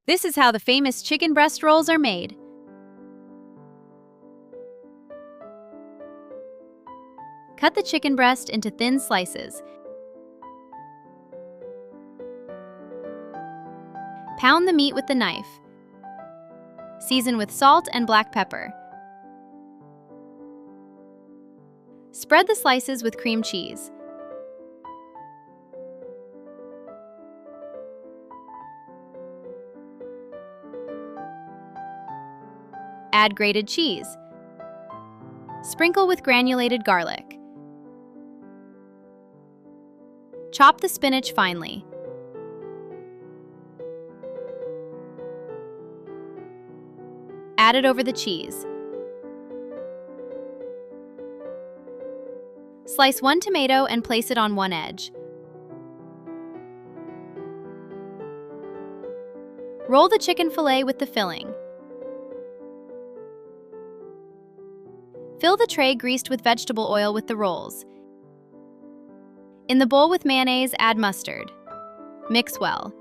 This is how the famous chicken breast rolls are made. Cut the chicken breast into thin slices. Pound the meat with the knife. Season with salt and black pepper. Spread the slices with cream cheese. Add grated cheese. Sprinkle with granulated garlic. Chop the spinach finely. Add it over the cheese. Slice one tomato and place it on one edge. Roll the chicken fillet with the filling. Fill the tray greased with vegetable oil with the rolls. In the bowl with mayonnaise, add mustard. Mix well.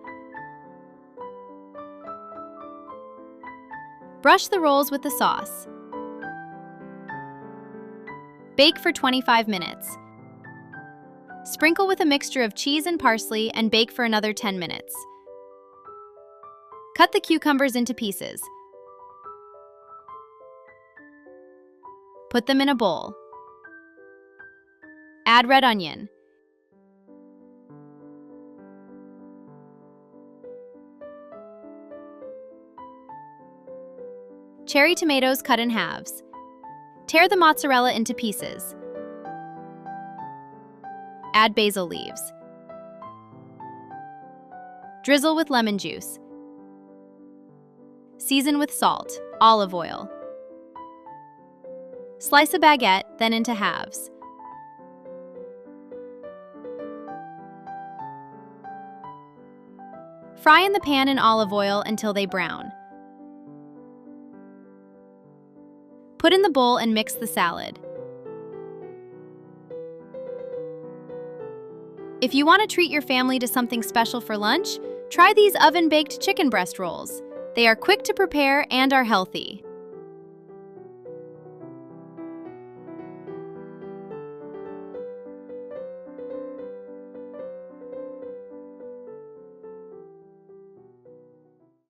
Brush the rolls with the sauce. Bake for 25 minutes. Sprinkle with a mixture of cheese and parsley and bake for another 10 minutes. Cut the cucumbers into pieces. Put them in a bowl. Add red onion. Cherry tomatoes cut in halves. Tear the mozzarella into pieces. Add basil leaves. Drizzle with lemon juice. Season with salt, olive oil. Slice a baguette, then into halves. Fry in the pan in olive oil until they brown. Put in the bowl and mix the salad. If you want to treat your family to something special for lunch, try these oven-baked chicken breast rolls. They are quick to prepare and are healthy.